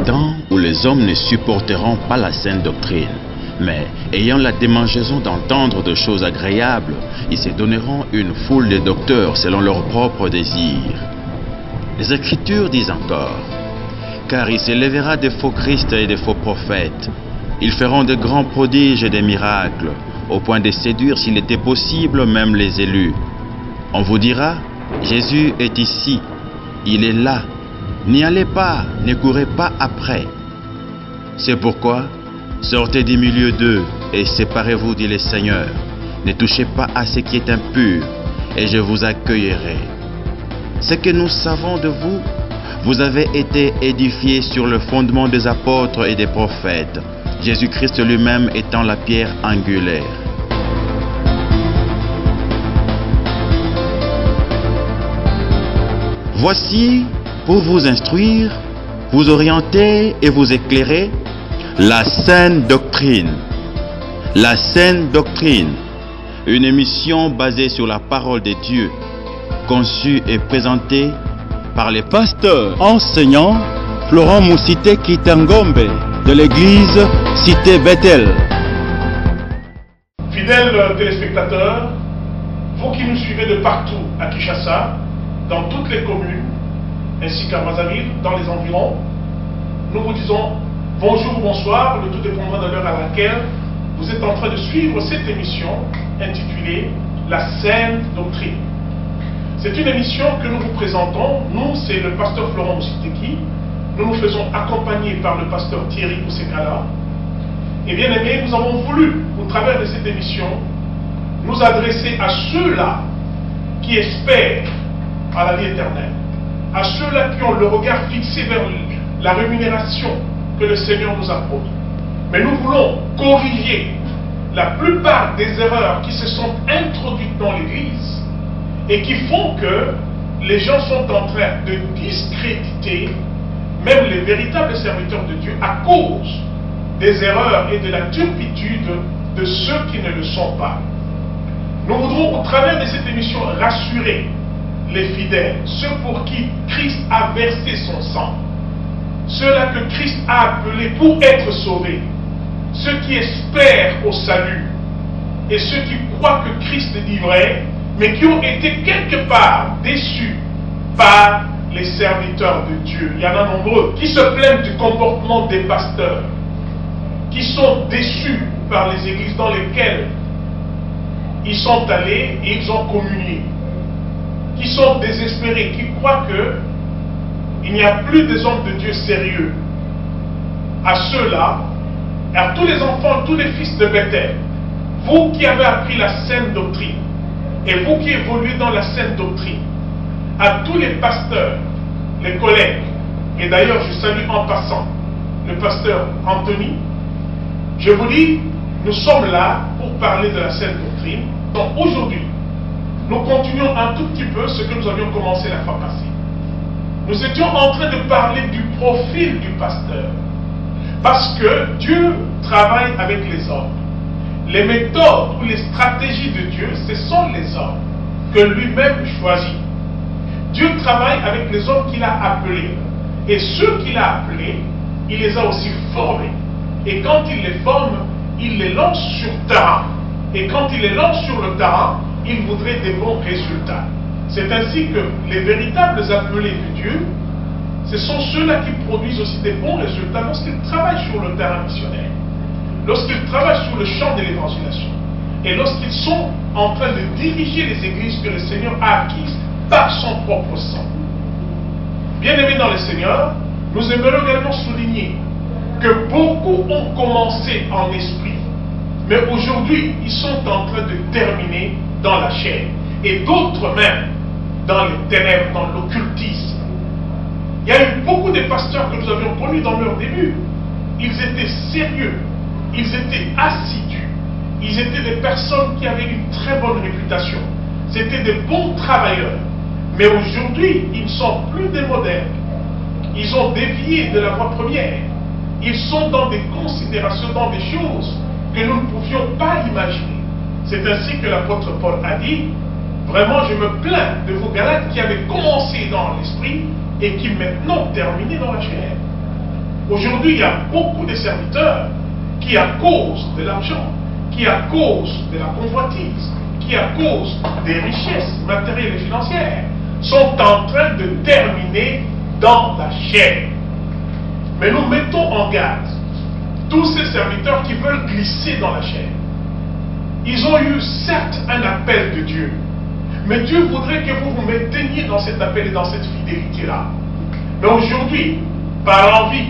temps où les hommes ne supporteront pas la saine doctrine, mais ayant la démangeaison d'entendre de choses agréables, ils se donneront une foule de docteurs selon leurs propres désirs. Les Écritures disent encore, « Car il s'élèvera de faux Christ et de faux prophètes. Ils feront de grands prodiges et des miracles, au point de séduire, s'il était possible, même les élus. On vous dira, Jésus est ici, il est là. N'y allez pas, ne courez pas après. C'est pourquoi, sortez du milieu d'eux et séparez-vous, dit le Seigneur. Ne touchez pas à ce qui est impur, et je vous accueillerai. Ce que nous savons de vous, vous avez été édifiés sur le fondement des apôtres et des prophètes, Jésus-Christ lui-même étant la pierre angulaire. Voici, pour vous instruire, vous orienter et vous éclairer, la saine doctrine. La saine doctrine, une émission basée sur la parole de Dieu, conçue et présentée par les pasteurs enseignants Florent Moussité Kitangombe de l'église Cité Bethel. Fidèles téléspectateurs, vous qui nous suivez de partout à Kinshasa, dans toutes les communes, ainsi qu'à Brazzaville, dans les environs, nous vous disons bonjour ou bonsoir, le tout dépendra de l'heure à laquelle vous êtes en train de suivre cette émission intitulée La saine doctrine. C'est une émission que nous vous présentons. Nous, c'est le pasteur Florent Moussiteki. Nous nous faisons accompagner par le pasteur Thierry Koussekala. Et bien aimés, nous avons voulu, au travers de cette émission, nous adresser à ceux-là qui espèrent à la vie éternelle, à ceux-là qui ont le regard fixé vers la rémunération que le Seigneur nous a promis. Mais nous voulons corriger la plupart des erreurs qui se sont introduites dans l'Église et qui font que les gens sont en train de discréditer même les véritables serviteurs de Dieu à cause des erreurs et de la turpitude de ceux qui ne le sont pas. Nous voudrons au travers de cette émission rassurer les fidèles, ceux pour qui Christ a versé son sang, ceux-là que Christ a appelés pour être sauvés, ceux qui espèrent au salut et ceux qui croient que Christ est dit vrai, mais qui ont été quelque part déçus par les serviteurs de Dieu. Il y en a nombreux qui se plaignent du comportement des pasteurs, qui sont déçus par les églises dans lesquelles ils sont allés et ils ont communié, qui sont désespérés, qui croient que il n'y a plus des hommes de Dieu sérieux. À ceux-là, à tous les enfants, tous les fils de Bethel, vous qui avez appris la saine doctrine, et vous qui évoluez dans la saine doctrine, à tous les pasteurs, les collègues, et d'ailleurs je salue en passant le pasteur Anthony, je vous dis, nous sommes là pour parler de la saine doctrine. Donc aujourd'hui, nous continuons un tout petit peu ce que nous avions commencé la fois passée. Nous étions en train de parler du profil du pasteur. Parce que Dieu travaille avec les hommes. Les méthodes ou les stratégies de Dieu, ce sont les hommes que lui-même choisit. Dieu travaille avec les hommes qu'il a appelés. Et ceux qu'il a appelés, il les a aussi formés. Et quand il les forme, il les lance sur le terrain. Et quand il les lance sur le terrain, il voudrait des bons résultats. C'est ainsi que les véritables appelés de Dieu, ce sont ceux-là qui produisent aussi des bons résultats lorsqu'ils travaillent sur le terrain missionnaire, lorsqu'ils travaillent sur le champ de l'évangélisation, et lorsqu'ils sont en train de diriger les églises que le Seigneur a acquises par son propre sang. Bien-aimés dans le Seigneur, nous aimerions également souligner que beaucoup ont commencé en esprit, mais aujourd'hui, ils sont en train de terminer dans la chair, et d'autres même dans les ténèbres, dans l'occultisme. Il y a eu beaucoup de pasteurs que nous avions connus dans leur début. Ils étaient sérieux, ils étaient assidus, ils étaient des personnes qui avaient une très bonne réputation. C'était des bons travailleurs. Mais aujourd'hui, ils ne sont plus des modèles. Ils ont dévié de la voie première. Ils sont dans des considérations, dans des choses que nous ne pouvions pas imaginer. C'est ainsi que l'apôtre Paul a dit, vraiment je me plains de vos Galates qui avaient commencé dans l'esprit et qui maintenant terminaient dans la chair. Aujourd'hui, il y a beaucoup de serviteurs qui, à cause de l'argent, qui, à cause de la convoitise, qui, à cause des richesses matérielles et financières, sont en train de terminer dans la chair. Mais nous mettons en garde tous ces serviteurs qui veulent glisser dans la chair. Ils ont eu certes un appel de Dieu, mais Dieu voudrait que vous vous mainteniez dans cet appel et dans cette fidélité-là. Mais aujourd'hui, par envie,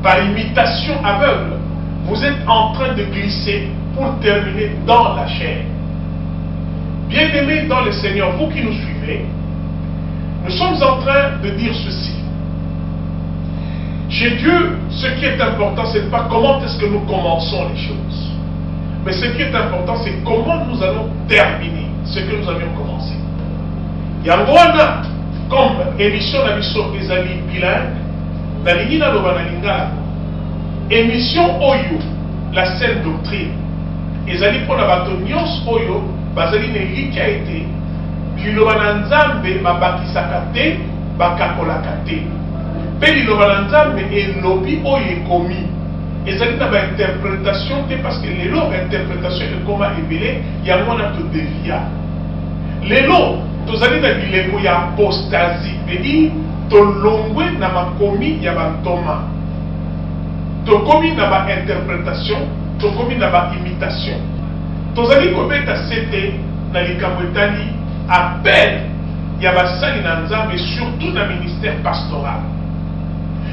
par imitation aveugle, vous êtes en train de glisser pour terminer dans la chair. Bien-aimés dans le Seigneur, vous qui nous suivez, nous sommes en train de dire ceci. Chez Dieu, ce qui est important, ce n'est pas comment est-ce que nous commençons les choses. Mais ce qui est important, c'est comment nous allons terminer ce que nous avions commencé. Yangoana, comme émission d'Abisso Ezali bilingue, la ligne na loba na lingala, émission Oyo, la saine doctrine, Ezali pour la bato nyos Oyo, bazali ne liki a été, liloba na nzambe babakisaka te, bakakolaka te. Pe liloba na nzambe elobi oyo ekomi. Ezali na ba interprétation te parce que lelo interprétation ekoma ebele yango na to devia. Lelo tozali na bileko ya apostasie, veut tolongwe na makomi ya bantoma. Tokomi na ba interprétation, tokomi na ba imitation. Tozali kobeta sete na likambo etali appel ya basali na nzambe, surtout na ministère pastoral.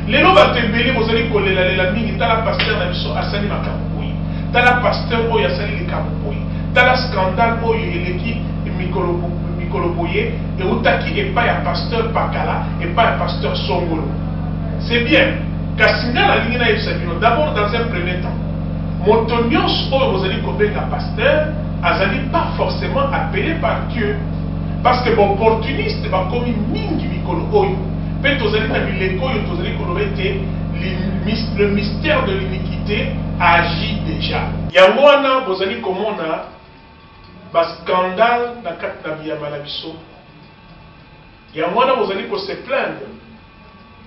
Lelo batembele bozali kolela mingi tala pasteur na biso asali makambo boyi, tala pasteur oyo asali likambo boyi, tala scandale oyo eleki mikolo boye eutaki epai ya pasteur Pakala, epai ya pasteur Songolo. C'est bien, kasi nga na lingi na yebisa bino d'abord dans un premier temps, moto nyonso oyo bozali kobenga pasteur azali pas forcément appelé par Dieu, parce que opportuniste bakomi mingi mikolo oyo. Le mystère de l'iniquité agit déjà. Yangwana bozali komona ba scandale na kati na biyama na biso. Yangwana bozali ko se plaindre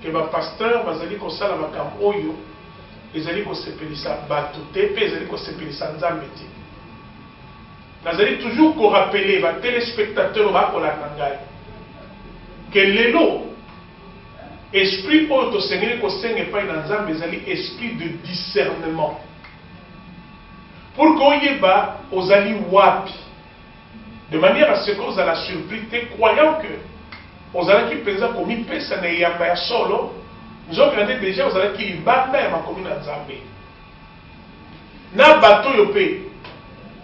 que ba pasteur bazali ko sala makambo oyo ezali ko sepelisa bato te pe ezali ko sepelisa nzambe te. Nazali toujours ko rappeler ba téléspectateurs ba ko la ngai que lelo esprit auto sengeli ko senge pa na nzambe ezali esprit de discernement. Pour koyeba ozali wapi, de manière à ce que vous allez surpris, croyant que vous allez qui pensa komi pesa na yamba ya solo, nous avons déjà vous allez qui libanda ya makomi na nzambe. Na bato yope,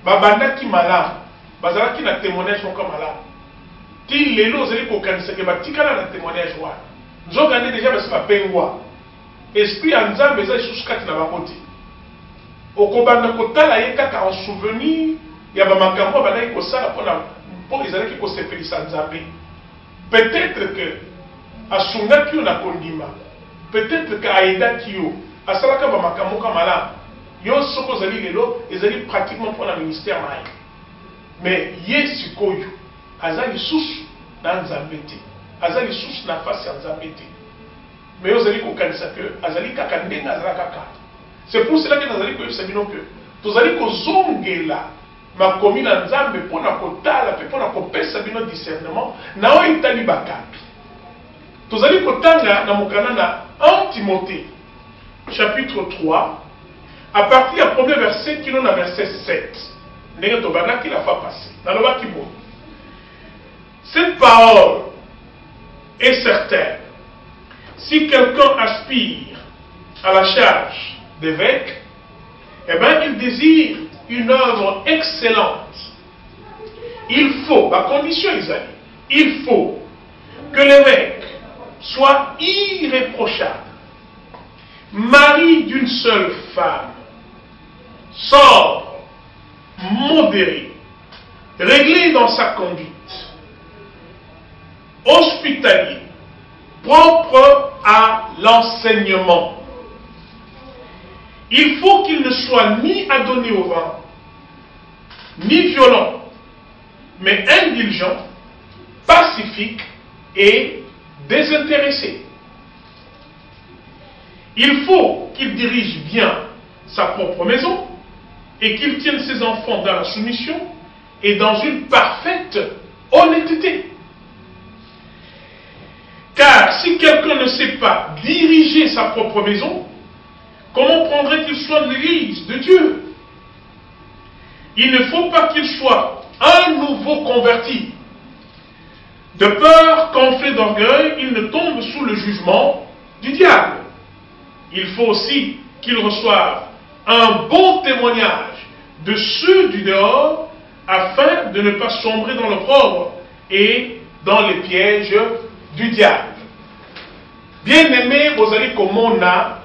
babanda ki malamu, bazala ki na témoignage comme malamu. Ti lelo vous allez kokanisa ke batikala na témoignage wa. Nous avons déjà parce que pengwa. Esprit en nzambe za isusu kati na bakoti. Okobanda kotala ye kaka en souvenir ya ba makambo ba ko sala pour les alaki ko sepelisa nzambe. Peut-être que asunga ki na kondima. Peut-être que aida ki yo asalaka ba makambo kamala. Yo soko zali lelo ezali pratiquement pour la ministère mai. Mais yesu koyo azali susu na nzambe te. Azali sous na face ya nzambe te. Mais ozali kokanisa que azali kaka ndenge azala kaka. C'est pour cela que nazali koyebisa bino que tozali kozongela makomi na nzambe mpona kotala mpe mpona kopesa bino discernement na oyo etali bakambi. Tozali kotanga na mokana na 1 Timothée chapitre 3 à partir du premier verset kino na verset 7. Ndenge tobandaki la fois passée. Nalobaki bo. Cette parole est certain. Si quelqu'un aspire à la charge d'évêque, eh bien, il désire une œuvre excellente. Il faut, à condition, il faut que l'évêque soit irréprochable, mari d'une seule femme, sobre, modéré, réglé dans sa conduite, hospitalier, propre à l'enseignement. Il faut qu'il ne soit ni adonné au vin, ni violent, mais indulgent, pacifique et désintéressé. Il faut qu'il dirige bien sa propre maison et qu'il tienne ses enfants dans la soumission et dans une parfaite honnêteté. Car si quelqu'un ne sait pas diriger sa propre maison, comment prendrait-il soin de l'Église de Dieu? Il ne faut pas qu'il soit un nouveau converti. De peur qu'enflé d'orgueil, il ne tombe sous le jugement du diable. Il faut aussi qu'il reçoive un bon témoignage de ceux du dehors afin de ne pas sombrer dans l'opprobre et dans les pièges du diable. Bien-aimé, vous allez komona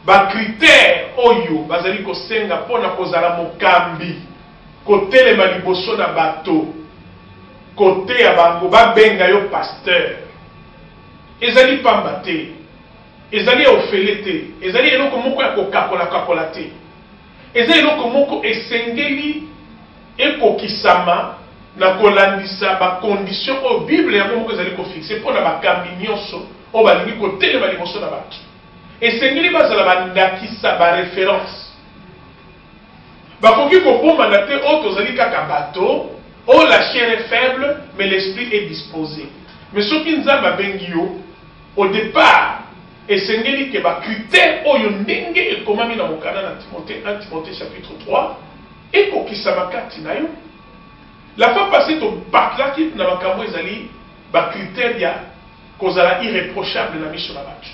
ba critère oyo bazali kosenga pona kozala mokambi kotelema liboso na bato kote ya bango babenga yo pasteur. Ezali pamba te, ezali ofele te, ezali eloko moko ya kokakola te, ezali eloko moko esengeli ekokisama na kolandisa ba condition o Bible ya moko ezali kofixe pona bakambi nyonso o balingi kotelema liboso na bato. Esengeli bazala bandakisa ba référence. Bakoki kopoma na te o tozali kaka bato. Oh, la chair est faible, mais l'esprit est disposé. Mais ce qui nous a bengi yo, au départ, et c'est ngeli que ba critère oh yo ndenge et comment mi na mokana na Timothée 1 Timothée chapitre 3 et ko kisama tina yo. La fois passée to bakla ki na makambo ezali ba critère ya kozala irréprochable na miso na bato.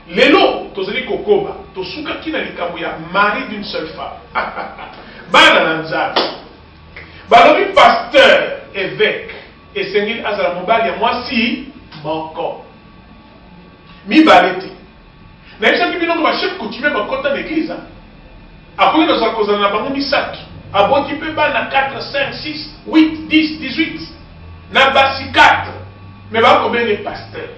Lelo tozali kokoba to suka ki na likambo ya mari d'une seule femme. Bana na nzambe. Balobi pasteur, évêque, et sengil azala mobali ya mwasi moko. Mi balete. Na isa ki binongo ba chef coutumier ba kota l'église. Akoki na za kozala na bango misatu. Aboti pe ba na 4, 5, 6, 8, 10, 18. Na basi 4. Mais ba ko bene pasteur.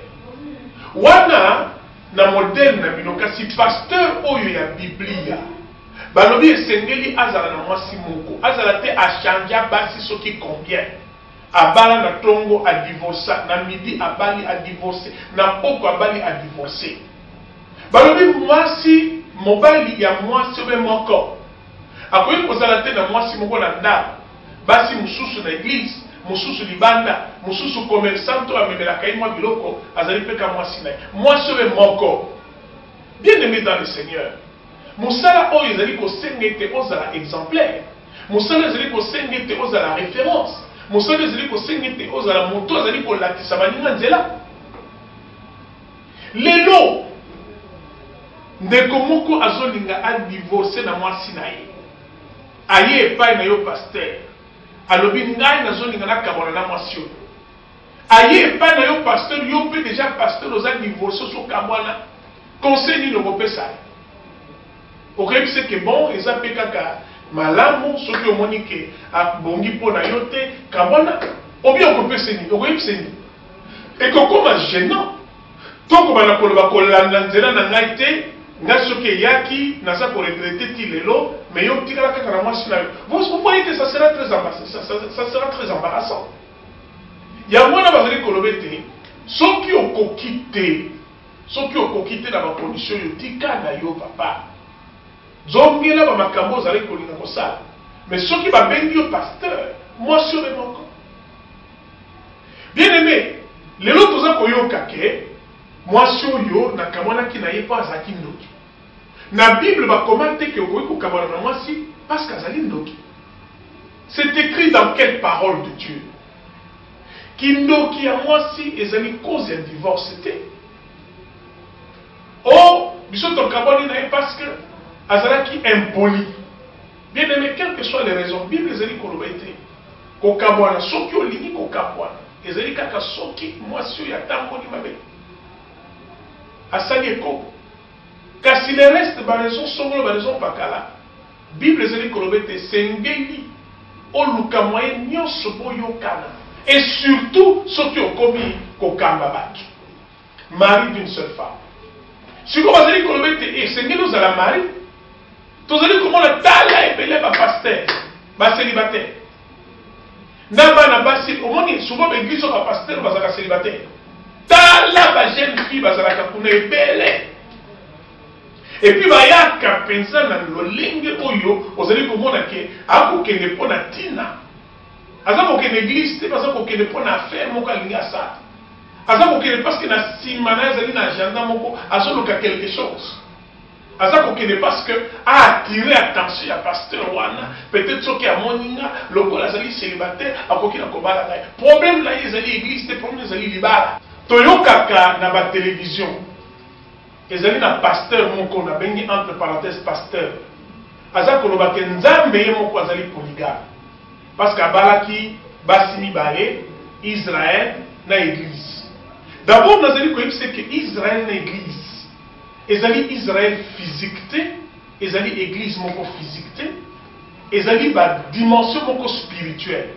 Wana na modèle na binoka si pasteur oyo ya Biblia. Balobi esengeli azala na mwasi moko azala te achanja basi soki combien abala na tongo a divorcer na midi abali a divorcer na poko abali a divorcer. Balobi mwasi mobali ya mwasi obe moko akoyi kozala te na mwasi moko na ndako basi mususu na église mususu libanda mususu commerçant to amemela kai mwa biloko azali peka mwasi na mwasi obe moko. Bien aimé dans le Seigneur, Moussala oyo ezali kosengete ozala exemplaire. Moussala ezali kosengete ozala référence. Moussala ezali kosengete ozala moto ezali kolatisa baninga nzela. Lelo ndeko moko azolinga a divorcer na mwasi na ye. Aye epai na yo pasteur. Alobi ngai nazolinga na kabona na mwasi oyo. Aye epai na yo pasteur yo pe déjà pasteur oza divorcer so kabona. Conseil ni no kopesa. Okebi c'est que bon, eza pe kaka malamu soki omoni ke abongi pona yo te kabona obi okopesa ni okebi c'est ni ekokoma gênant toko bana koloba kolanda nzela na ngai te nga soki eyaki naza koregrete ti lelo mais yo tikala kaka na mwasi na yo. Vous voyez que ça sera très embarrassant. Ya mwana bazali kolobe te soki okoki te na ba condition yo tika na yo papa. Zongela ba makambo zali kolinga kosala. Mais ceux qui ba bengi yo pasteur, moi sur le moko. Bien aimé, les autres za koyoka ke moi sur yo na kamona ki na ye pa azaki ndoki. Na Bible ba commenter que okoyi ko kamona na moi si parce qu'azali ndoki. C'est écrit dans quelle parole de Dieu? Kindoki a moi si ezali cause de divorce te. Oh, biso to kamoni na ye parce que azalaki impoli. Bien aimé, quelles que soient les raisons, Bible ezali koloba ete kokabwana soki olingi kokabwana ezali kaka soki mwasi oyo atamboli mabe asali ekoko. Kasi le reste ba raison songolo ba raison pakala Bible ezali koloba ete sengeli oluka moyen nyonso boyokana et surtout soki okomi kokamba bato mari d'une seule femme. Siko bazali koloba ete sengeli ozala mari tozali komona tala epele ba pasteur ba célibataire na bana basi omoni souvent ba église ba pasteur bazaka célibataire tala ba jeune fille bazalaka kuna ebele Et puis bayaka pensa na lolenge oyo ozali komona ke akokende mpo na tina. Aza kokende église te, aza kokende mpo na affaire moko alingi asala. Aza kokende parce que na nsima na ezali na agenda moko azoluka quelque chose. Aza kokende parce que a attiré attention ya pasteur wana, peut-être soki amoninga lokola azali célibataire akoki na kobala na ye. Problème na ye ezali église te, problème ezali libala. Toyokaka na ba télévision. Ezali na pasteur moko na bengi entre parenthèses pasteur. Aza koloba ke nzambe ye moko azali polygame. Parce que abalaki basi mibale Israël na église. D'abord nazali koyebisa ke Israël na église ezali Israël physique te, ezali église moko physique te, ezali ba dimension moko spirituelle.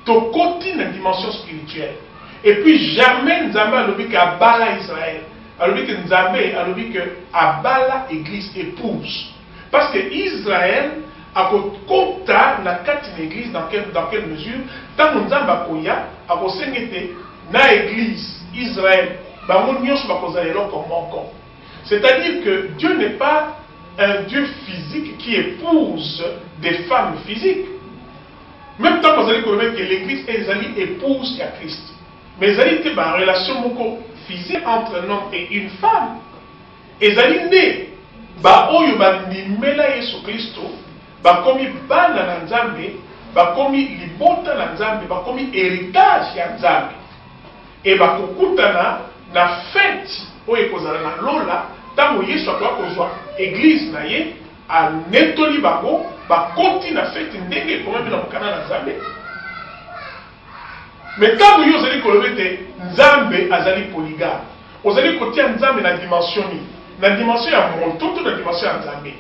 Tokoti na dimension spirituelle. Et puis jamais Nzambe alobi ke abala Israël. Alobi que Nzambe alobi que abala église épouse. Parce que Israël a kota na kati na église dans quelle mesure tant Nzambe akoya akosengete na église Israël bango nyonso bakozalelo comme moko. C'est-à-dire que Dieu n'est pas un Dieu physique qui épouse des femmes physiques. Même temps vous allez connaître que l'église est une épouse à Christ. Mais il y a une relation moko physique entre un homme et une femme. Et il y a une ba Yesu Christo, ba komi bana na Nzambe, ba komi libota na Nzambe, ba komi héritage ya Nzambe. Et ba kokutana na fête oyo ekozala na lola tango Yesu akozwa église na ye a netoli bango bakoti na fête ndenge ekomami na mokana na Nzambe. Mais tango yo ozali koloba ete Nzambe azali polygame, ozali kotia Nzambe na dimension ni, na dimension ya moto to na dimension ya Nzambe.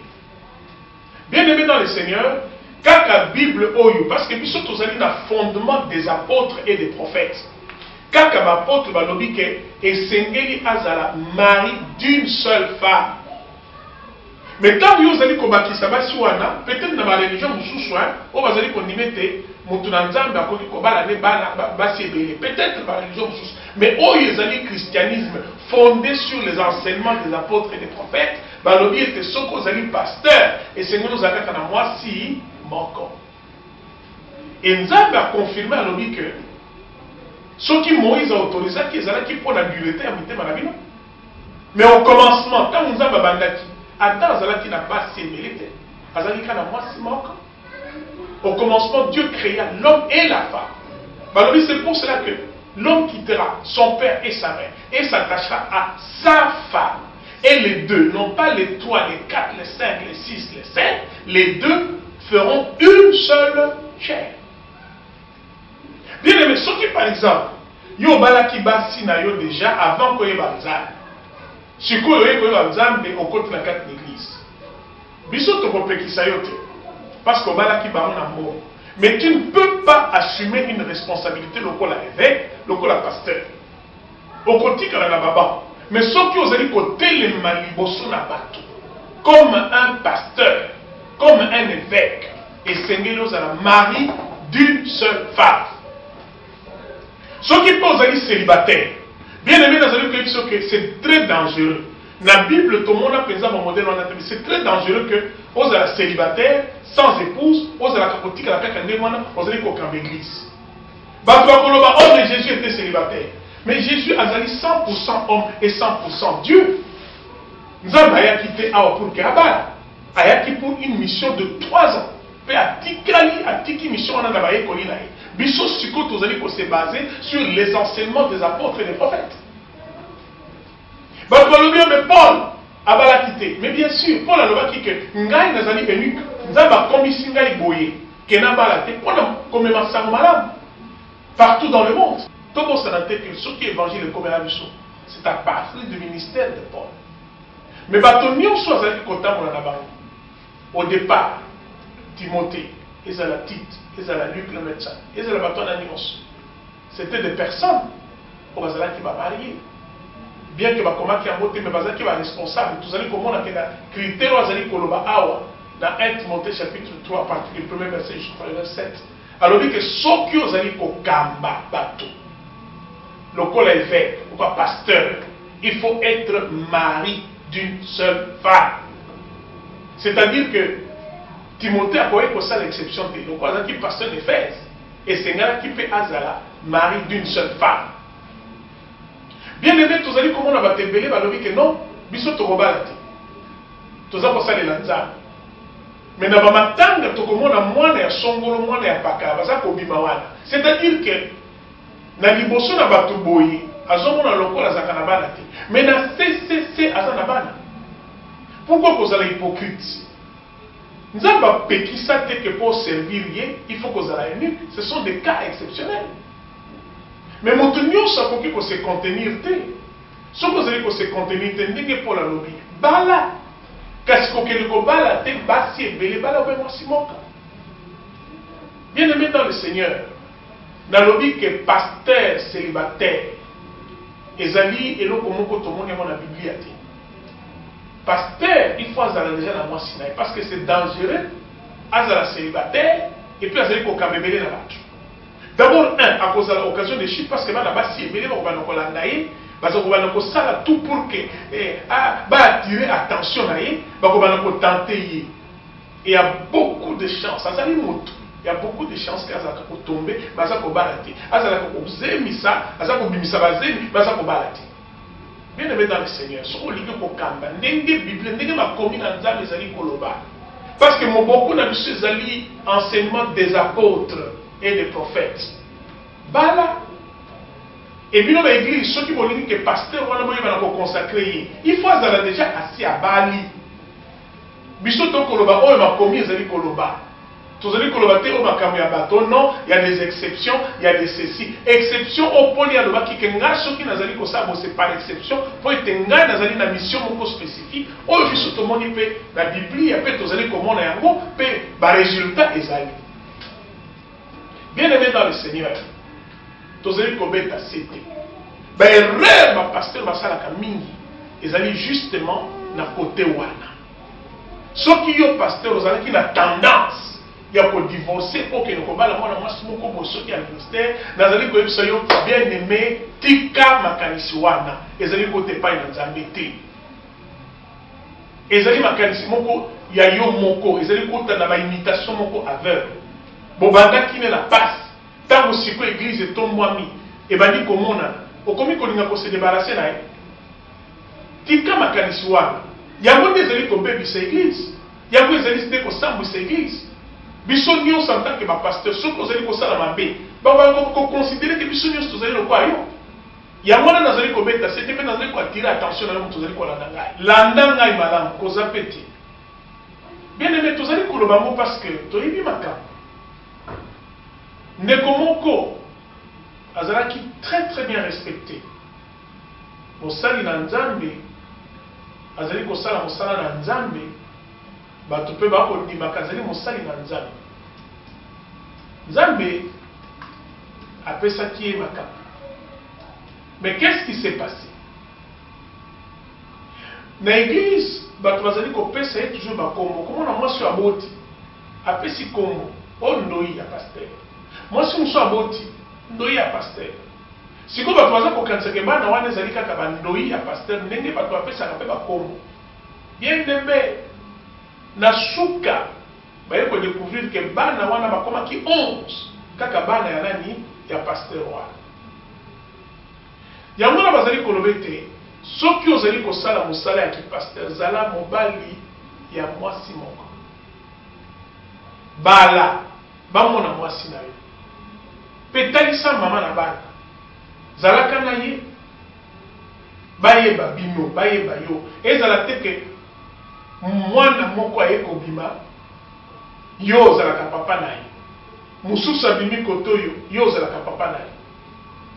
Bien aimé dans le Seigneur, kaka Bible oyo, parce que biso tozali na fondement des apôtres et des prophètes. Kaka bapôtre balobi ke esengeli azala mari d'une seule femme. Mais tant que vous allez kobakisa basi wana, peut-être na ba religion mususu o bazali kondimete mutu na Nzambe akoki kobala ne bana basi ebele, peut-être ba religion mususu. Mais oyo ezali christianisme fondé sur les enseignements des apôtres et des prophètes, balobi ete soko zali pasteur esengeli ozalaka na mwasi moko. Et Nzambe a confirmé alobi que ce qui Moïse a autorisé, qui pour la bulletin à mitema na bino. Mais au commencement, quand nous avons bandaki, attends, qui n'a pas sémélité. Au commencement, Dieu créa l'homme et la femme. C'est pour cela que l'homme quittera son père et sa mère et s'attachera à sa femme. Et les deux, non pas les 3, les 4, les 5, les 6, les 7, les deux feront une seule chair. Bien aimé, ce qui par exemple, yo balaki basi na yo déjà avant koye banzambe. Siko yo koye banzambe au côté la carte d'église. Biso to kopekisa yo te. Parce que balaki ba na mort. Mais tu ne peux pas assumer une responsabilité lokola évêque, lokola pasteur. Au côté kana na baba. Mais ce qui ozali côté les maliboso na bato. Comme un pasteur, comme un évêque, et sengeli ozala mari d'une seule femme. Ceux qui posent à célibataire, bien aimé dans que c'est très dangereux. Dans la Bible, tout le monde a pensé à mon modèle, c'est très dangereux que aux la célibataire, sans épouse, aux la capotique, à la caca, aux allez qu'aucun église. Oh, mais Jésus était célibataire. Mais Jésus a dit 100% homme et 100% Dieu. Nous avons quitté pour Kabbalah. Il a pour une mission de 3 ans. Atiki mission on a d'abord collé. Biso siko tozali ko se baser sur les enseignements des apôtres et des prophètes. Mais Paul a balakité. Mais bien sûr, Paul a dit que ngai nazali eunuque, nzamba komisi ngai boye, ke na balate pona comme masango malam partout dans le monde. Tout le monde sait que ce qui est évangile comme la mission, c'est à partir du ministère de Paul. Mais batonio soit zali kota mona na bango. Au départ, Timothée, Ezala Tite, Ezala Luc le médecin, Ezala Baton Anios. C'était des personnes au Bazala qui va marier. Bien que Bakoma qui a voté, mais Bazala qui va responsable. Tous allez comment on a critère Azali Koloba Awa dans 1 Timothée chapitre 3, à partir du premier verset jusqu'au verset 7. Alors dit que ceux qui ont allé Kokamba Bato, le col est vert, ou pas pasteur, il faut être mari d'une seule femme. C'est-à-dire que Timothée a connu pour ça l'exception. Donc, on a dit pasteur d'Éphèse. Et c'est là qui fait Azala, mari d'une seule femme. Bien aimé, tous allez comment on va te belé, que non, biso tokobalati. Tous allez pour ça les lanza. Mais dans ma tanga, tu commences à moi et songolo moi et paka, baza ko bimawana. C'est-à-dire que na liboso na batu boyi, azomona lokola zakana balati. Mais na CCC azana bana. Pourquoi vous allez hypocrite? Nous avons pékisa que pour servir, il faut que vous allez aimer. Ce sont des cas exceptionnels. Mais mon tenir, ça faut que se contenir. Ce que vous allez se contenir, c'est pour la lobby. Bala. Qu'est-ce que vous bala, te basi et belé, bala, ou bien simoka. Bien aimé dans le Seigneur, dans le lobby que pasteur célibataire, ezali et l'eau comme tout le monde est dans la Bible. Pasteur, il faut aller déjà dans moi Sinaï parce que c'est dangereux. Azala célibataire et puis azali ko kamebele na batu. D'abord à cause de l'occasion de chip parce que là-bas si ebele ba ko landaye, ba ko sala tout pour que ba attirer attention na ye, ba ko tenter ye. Et il y a beaucoup de chances, azali moto. Il y a beaucoup de chances qu'azala ko tomber, ba za ko balati. Azala ko zemisa, azala ko bimisa ba zemi, ba za ko balati. Bien aimé dans le Seigneur, ce qu'on lit pour Kamba, n'engé Bible, n'engé ma commune en Zam les alliés Koloba. Parce que mon beaucoup n'a vu ces alliés enseignements des apôtres et des prophètes. Bala. Et puis dans l'église, ceux qui vont dire que pasteur, on va consacrer, il faut aller déjà assis à Bali. Bisoto Koloba, oh, ma commune les alliés Koloba. Tous les collaborateurs au bateau, non, il y a des exceptions, il y a des ceci. Exception au poli à l'oba qui kenga ceux qui n'azali ko ça c'est pas l'exception. Pour être nga n'azali na mission moko spécifique. Au juste tout le monde peut la Bible, il y a peut tous allez comment on a un mot, peut ba résultat ezali. Bien aimé dans le Seigneur, tous allez ko beta c'était. Ba erreur ma pasteur ma sala kamingi, ezali justement na côté wana. Ceux qui ont pasteur ozali qui na tendance il y a pour divorcer pour que le combat la moi mon comme ceux qui a ministère nazali ko ebisa yo bien aimé tika makanisi wana ezali ko te pa na nzambe te ezali makanisi moko ya yo moko ezali ko ta na ba imitation moko aveugle bobanda kine la passe tango siko église tombwami e bandi komona okomi kolinga ko se débarrasser na tika makanisi wana yango ezali ko bebisa église yango ezali te ko sambwisa église. Biso nyonso en tant que pasteur, ceux qui ont ça la mabe, on considérer que biso nyonso tozali lokwa yo. Ya mwana nazali ko beta, c'était pe nazali ko attirer attention na yo tozali ko landa ngai. Landa ngai malamu koza peti. Bien aimé tozali ko loba mo parce que toyebi makambo. Ndeko moko azalaki très bien respecté. Mosali na Nzambe azali ko sala mosala na Nzambe. Bato pe ba ko ndimaka azali mosali na Nzambe. Nzambe apesaki ye makambo. Mais qu'est-ce qui s'est passé? Dans l'église, bato bazali ko pesa ye toujours ba kombo. Comment na mwasi aboti? Apesi kombo. O ndoi ya pasteur. Mwasi muso aboti, ndoi ya pasteur. Siko bato bazali ko kanseke bana wana ezali kaka ba ndoi ya pasteur, ndenge bato apesa ka pe ba kombo. Bien aimé. Na suka baye ko découvrir que bana wana bakoma ki 11 kaka bana ya nani ya pasteur wana. Yango na bazali ko lobete soki ozali ko sala mosala ya ki pasteur zala mobali ya mwasi moko. Bala bamona mwasi na yo. Petalisa mama na bana. Zala kana ye bayeba bino bayeba yo ezala teke mwana moko aye kobima yo ozalaka papa na ye mosusu abimi koto yo ozalaka papa na ye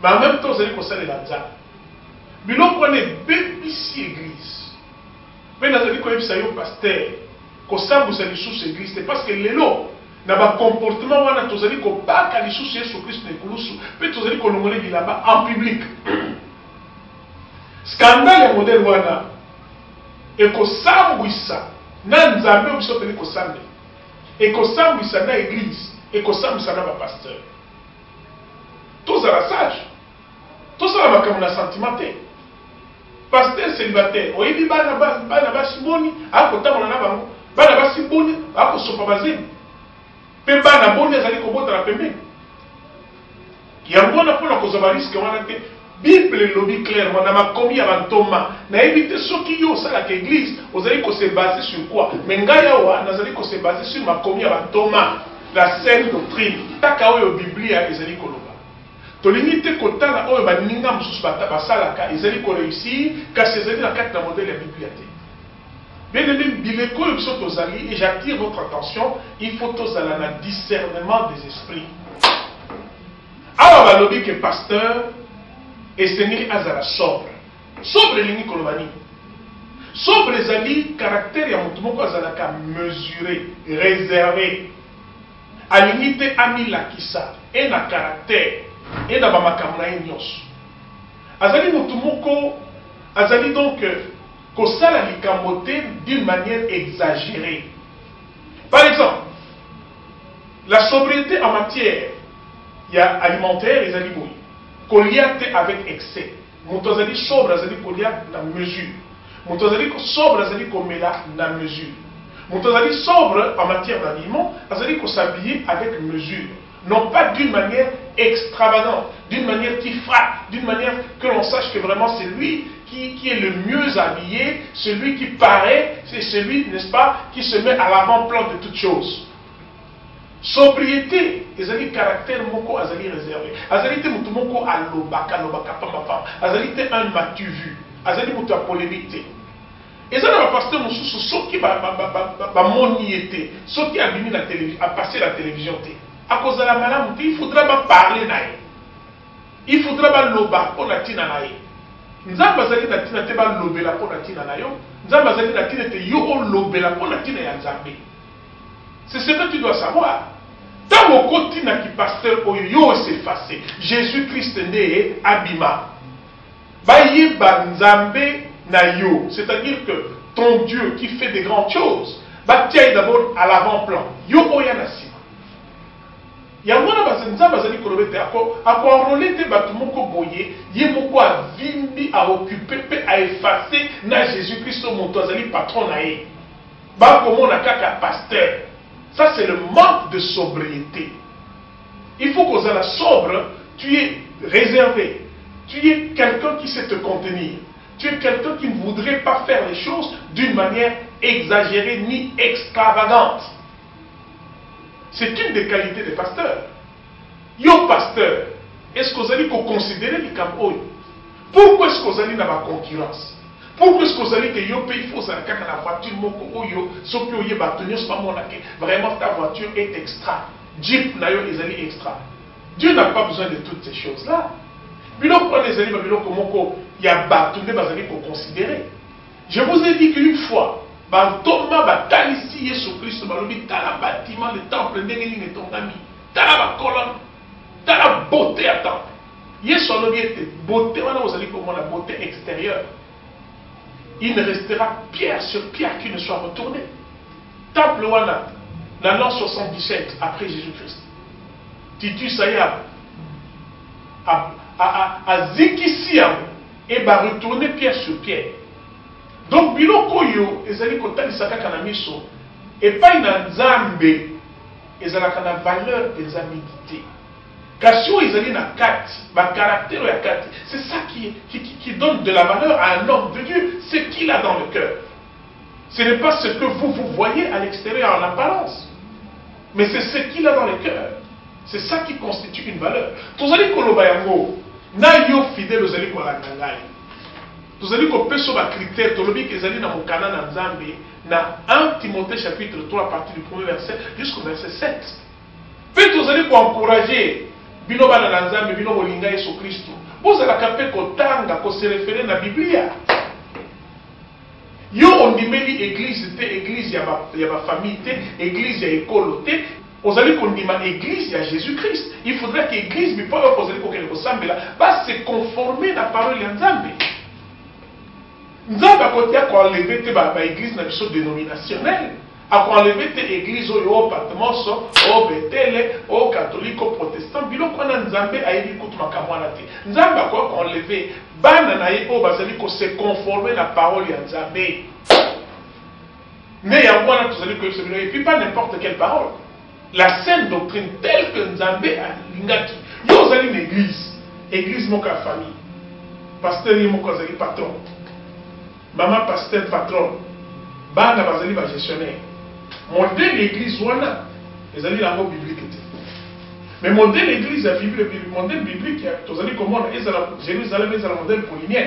mais en même temps ozali kosalela Nzambe biloko wana ebebisi église mpe nazali koyebisa yo pasteur kosambwisa lisusu église te parce que lelo na bacomportement wana tozali kobaka lisusu Yesu Kristo na ekulusu mpe tozali kolongola bilamba en public scandale ya modele wana ekosambwisa na Nzambe biso teli kosambe ekosambwisa na église ekosambwisa na bapasteur tozala sage tozala makambo na sentiment te pasteur célibataire oyebi bana basi boni akotambola na bango bana basi boni akosopa bazemi pe bana boni ezali kobota na pembeni yango wana mpona kozwa bariske wana te. Bible lobi clairement na makomi ya bantoma nayebi te soki yo osalaka église ozali kose base sur quoi, mais ngai awa nazali kose base sur makomi ya bantoma, la saine doctrine taka oyo biblia ezali koloba. Tolingi te kotala oyo baninga mosusu basalaka ezali koréussir kasi ezali na kati na modèle ya biblia te. Bien aimé, bileko oyo biso tozali, et j'attire votre attention, il faut tozala na discernement des esprits. Awa balobi ke pasteur esengeli azala sobre. Sobre elingi koloba nini? Sobre ezali caractère ya motu moko azalaka mesuré, réservé. Alingi te amilakisa e na caractère et na bamakambo na ye nyonso. Azali motu moko azali donc kosala likambo te d'une manière exagérée. Par exemple, la sobriété en matière alimentaire ezali boye. Kolia te avec excès. Moto azali sobre azali kolia na mesure. Moto azali sobre azali komela na mesure. Moto azali sobre en matière d'habillement azali s'habiller avec mesure. Non pas d'une manière extravagante, d'une manière qui frappe, d'une manière que l'on sache que vraiment c'est lui qui est le mieux habillé, celui qui paraît, c'est celui, n'est-ce pas, qui se met à l'avant-plan de toutes choses. Sobriété, ezali caractère moko azali réservé. Azali te mutu moko alobaka pamba. Azali te un matu vu. Azali mutu a polémique te. Ezali ba pasteur mususu soki ba moni été, soki abimi na télévision, a passé la télévision te. A cause de la malamu te, il faudra pas parler na ye. Il faudra pas loba pour la tina na ye. Nzamba azali na tina te ba lobela pour la tina na yo. Nzamba azali na tina te yo lobela pour la tina ya Nzambe. C'est ce que tu dois savoir. Dans le côté qui pasteur oyo s'effacer, Jésus-Christ né abima. Baye banzambe na yo, c'est-à-dire que ton Dieu qui fait des grandes choses, batiaille d'abord à l'avant-plan. Yo oya na sima. Yangona bazenza bazali kolobete ako enrôler batu moko boye, ye moko a vimbi a occuper pe a effacer na Jésus-Christ au monto azali patron na ye. Ba komo na kaka pasteur. Ça, c'est le manque de sobriété. Il faut qu'on soit sobre, tu es réservé. Tu es quelqu'un qui sait te contenir. Tu es quelqu'un qui ne voudrait pas faire les choses d'une manière exagérée ni extravagante. C'est une des qualités des pasteurs. Yo pasteur, est-ce que vous allez considérer les camps? Pourquoi est-ce que vous allez dans la concurrence? Pourquoi est-ce que vous allez que yo paye faut ça quand la voiture moko oyo soki oye batonyo pas mon vraiment ta voiture est extra. Jeep na yo ezali extra. Dieu n'a pas besoin de toutes ces choses là. Biloko prenez les ali biloko moko ya batonyo bazali ko considérer. Je vous ai dit qu'une fois bantoma batalisi Yesu Christ balobi tala bâtiment le temple ndenge nini etongami. Tala ba colonne, tala beauté à temple. Yesu alobi ete beauté wana ozali komona beauté extérieure. Il ne restera pierre sur pierre qui ne soit retourné. Temple wana, dans l'an 77 après Jésus-Christ. Titus Aya a zikisia et va retourner pierre sur pierre. Donc biloko yo ezali kotalisa kaka na miso et pas na nzambe ezalaka na valeur des amitiés. Kasio ezali na kati, ba caractère ya kati. C'est ça qui donne de la valeur à un homme de Dieu, ce qu'il a dans le cœur. Ce n'est pas ce que vous voyez à l'extérieur en apparence, mais c'est ce qu'il a dans le cœur. C'est ça qui constitue une valeur. Tozali koloba yango, na yo fidèle ozali kolanda ngai. Tozali kopeso ba critère tolobi kezali na mokana na Nzambe na 1 Timothée chapitre 3 à partir du premier verset jusqu'au verset 7. Pe tozali ko encourager bino bana na Nzambe bino bolinga Yesu Kristo. Bozalaka pe kotanga ko se référer na Biblia. Yo ondimeli église te église ya ba famille te église ya école te ozali kondima église ya Jésus-Christ. Il faudrait que église bi pa ozali ko kele ko sambela va se conformer na parole ya Nzambe. Nzambe akotia ko enlever te ba église na biso dénominationnelle. A enlever te église au patmoso, au Bethel, au catholique, au protestant, biloko na Nzambe ayebi kutu makamwana te. Nzambe a enlever bana na ye o bazali ko se conformer la parole ya Nzambe. Mais il y a encore et puis pas n'importe quelle parole. La saine doctrine telle que Nzambé a l'ingaki. Vous allez une église. Église moka famille. Pasteur moka zali patron. Maman pasteur patron. Bana bazali ba gestionnaire. Modèle l'église wana. Les allez la mot biblique. Mais modèle l'église a modèle biblique. Vous allez comment Jérusalem est un modèle polynien.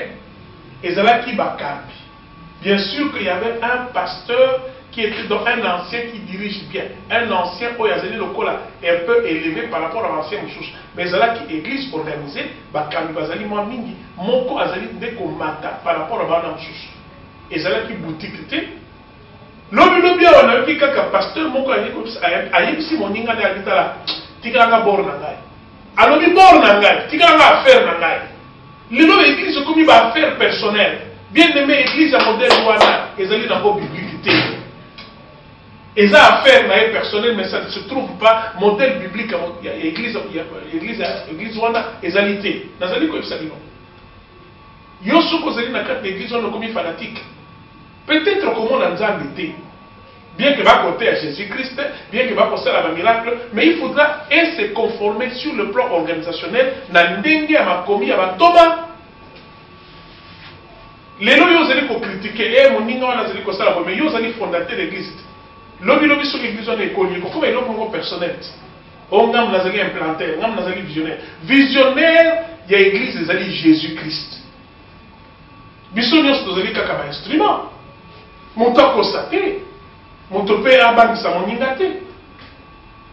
Et là qui bakambi. Bien sûr qu'il y avait un pasteur qui était dans un ancien qui dirige bien. Un ancien où il y a un peu élevé par rapport à l'ancien Moussous. Mais là qui église organisée, bakambi bazali moi mingi, moko azali ndeko mata par rapport à bana Moussous. Et là qui boutique était. Lobi on a dit que pasteur moko ayebisi moninga na litala tikanga bor na ngai. Alobi bor na ngai, tikanga affaire na ngai. Lelo église comme une affaire personnelle. Bien aimé église à modèle wana, ils allaient dans vos bibliques. Ils ont affaire à personnel, mais ça ne se trouve pas modèle biblique à église wana, ils allaient été. Dans la quoi ça dit non. Yosu kozali na carte d'église wana comme fanatique. Peut-être comment on a été. Bien que va côté à Jésus-Christ, bien que va passer à la miracle, mais il faudra se conformer sur le plan organisationnel. Na ndenge à ma commis à ma toma. Les lois vous allez critiquer, mon ninga on a allé comme ça, mais vous allez fondateur l'église. Lobi sur l'église on est connu, comme il est personnel. On a allé implanter, on a allé visionnaire. Visionnaire, il y a l'église des alliés Jésus-Christ. Bisognos nous allez comme un instrument. Mon temps constaté. Mon topé à banque ça mon ingate.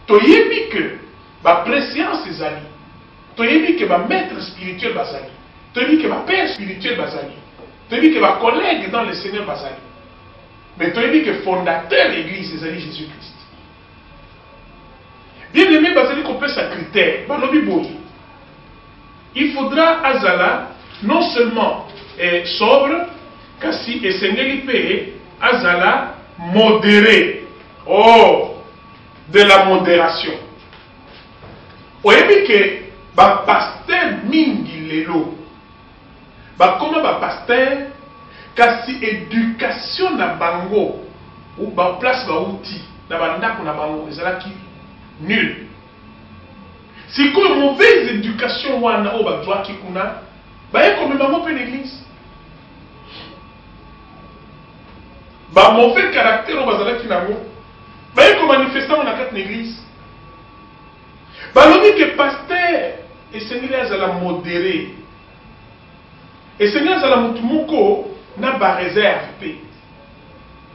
Toyebi que ma préscience des alliés. Toyebi que ma maître spirituel basali. Toyebi que ma père spirituel basali. Toyebi que ma collègue dans le Seigneur basali. Mais toyebi que fondateur de l'église des alliés Jésus-Christ. Bien aimé basali qu'on peut sa critère. Il faudra azala non seulement sobre, kasi et sengeli azala modéré. Oh, de la modération. Oyebi que ba pasteur mingi lelo. Ba comment ba pasteur kasi éducation na bango ou ba place ba outil na bandako na bango ezalaki nul. Si quoi mauvaise éducation wana o ba doit ki kuna ba e comme maman pe l'église. Ba mauvais caractère au bazalaki nango ba ko manifestant na quatre église ba lobi que pasteur et seigneur azala modéré et seigneur azala mutu moko na ba réserve pe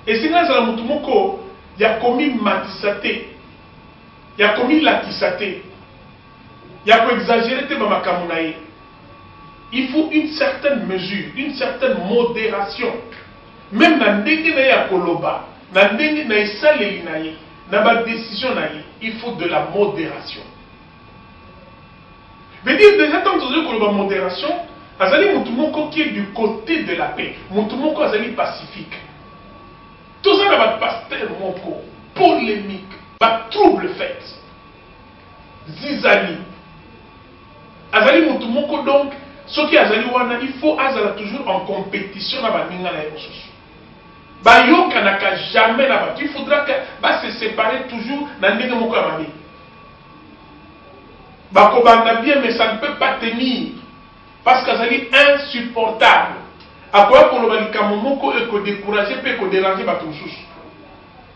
et seigneur azala mutu moko ya komi matisate ya komi latisate ya ko exagérer te ba makambo na ye. Il faut une certaine mesure, une certaine modération. Même dans les koloba, dans la décision, il faut de la modération. Mais dire déjà tant que la modération, azali mutumoko qui est du côté de la paix, mutumoko azali pacifique. Tout ça va pasteur moko, polémique, va trouble fait, zizali. Azali mutumoko donc, ce qui azali wana, il faut azala toujours en compétition na baninga na yosusu. Bayoka n'a jamais là-bas. Il faudra que se séparer toujours dans le moko amani. Bakobanda bien, mais ça ne peut pas tenir. Parce que ça est insupportable. À quoi pour le balikamo moko et que décourager, peut que déranger batoussous.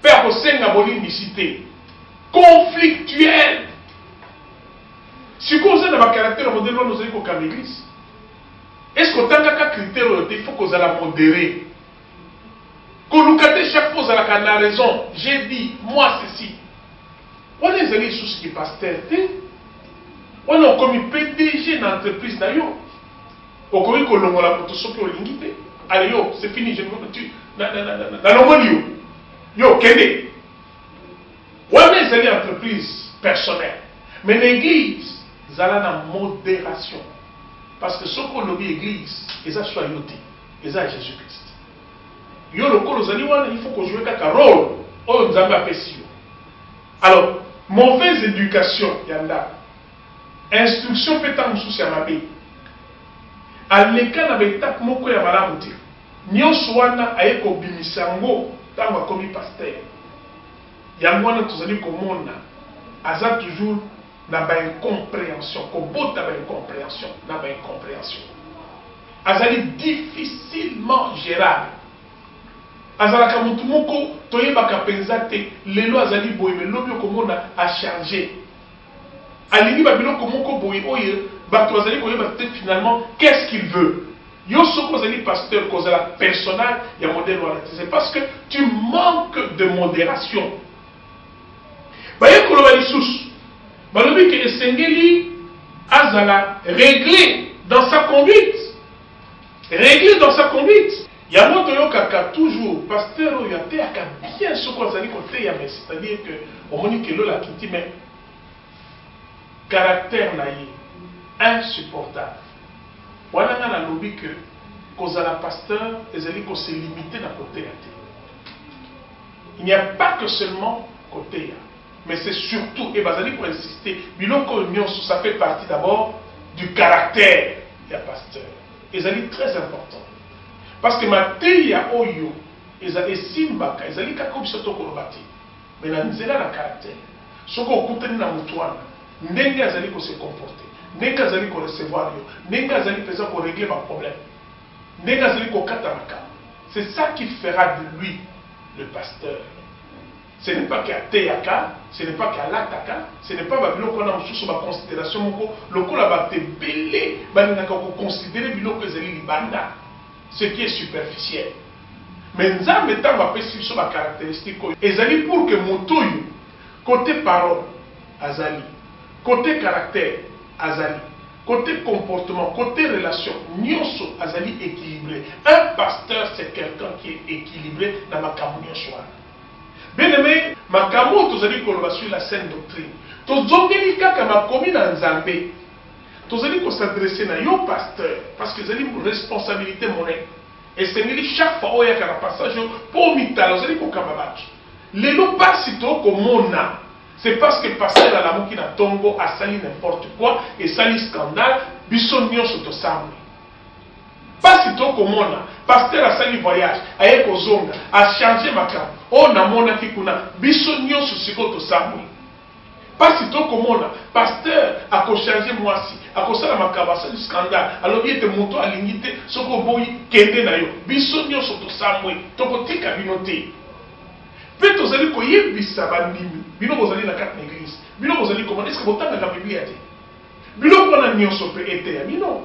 Peut que senga bolimicité. Conflictuel. Si vous avez un caractère modèle, nous allons comme l'église. Est-ce que tant qu'un critère, il faut que vous allez modérer? Kolukate chaque fois à la raison. J'ai dit, moi ceci. On est allé sur ce qui passe terre. On a commis PDG dans l'entreprise d'ailleurs. On a commis que l'on a pour tout ce qui est l'ingité. Allez, yo, c'est fini, je ne veux pas tu. Yo, kende. On est allé entreprise personnelle. Mais l'église, ça a la modération. Parce que ce qu'on a l'église, ils ont soyauté. Ils ont Jésus-Christ. Il faut qu'on joue un rôle. Alors, mauvaise éducation, yanda. Instruction peut-être sous sa mabé. À l'école, avec tape moko ya malamuti. Nyo swana ayeko bimisango tant comme pasteur yango wana tozali komona aza toujours na ba incompréhension kobota ba incompréhension na ba incompréhension azali difficilement gérable azalaka mutu moko toyebaka penza te lelo azali boye me lobi okomona a chargé alingi babiloko moko boye oyo bato bazali koyeba te finalement qu'est-ce qu'il veut. Yo soko azali pasteur kozala personnel ya modèle wana c'est parce que tu manques de modération. Baye koloba lisusu balobi ke esengeli azala réglé dans sa conduite. Réglé dans sa conduite. Yango toyokaka toujours pasteur oyo ateyaka bien soko azali koteya mais c'est-à-dire que omoni ke lola kiti mais caractère na ye insupportable. Wana na lobi que kozala pasteur ezali ko se limiter na côté ya te. Il n'y a pas que seulement côté ya, mais c'est surtout et bazali pour insister biloko nyonso ça fait partie d'abord du caractère ya pasteur. Ezali très important. Parce que mateya ya oyo ezali simbaka ezali kako biso to kolobati. Mais na nzela na caractère. Soko okutani na mutu wana ndenge azali ko se comporter. Ndenge azali ko recevoir yo, ndenge azali pesa ko régler ma problème. Ndenge azali ko kata maka. C'est ça qui fera de lui le pasteur. Ce n'est pas qu'à teyaka, ce n'est pas qu'à lataka, ce n'est pas biloko na mususu ba considération moko lokola ba te belé balinaka ko considérer biloko ezali libanda. Ce qui est superficiel. Mais nzambe tango apesi biso ba caractéristique ezali pour que motoyo côté parole azali, côté caractère azali, côté comportement, côté relation, nyonso azali équilibré. Un pasteur c'est quelqu'un qui est équilibré dans makambo nyonso. Bien aimé, makambo tozali koloba sur la saine doctrine. Tozongeli kaka makomi na nzambe. Tozali ko s'adresser na yo pasteur parce que zali responsabilité monnaie. Et c'est chaque fois oya kala passage pour mitalo zali ko kababaki. Lelo pasi to komona. C'est parce que pasteur à la moki na tongo a sali n'importe quoi et sali scandale biso nyonso to samwe. Pasi to komona pasteur a sali voyage aye ko zonga a changer makambo. On a mona kikuna biso nyonso siko to samwe. Pasi to komona pasteur a ko changer mwasi a ko sala makambo sali scandale alors il était moto alingite soko boyi kende na yo biso nyonso to samwe to kotika binote. Peut ozali ko yebisa bandimi bino bozali na kati na église bino bozali comment est-ce que botanga na Biblia te bino kona nyonso pe ete ya bino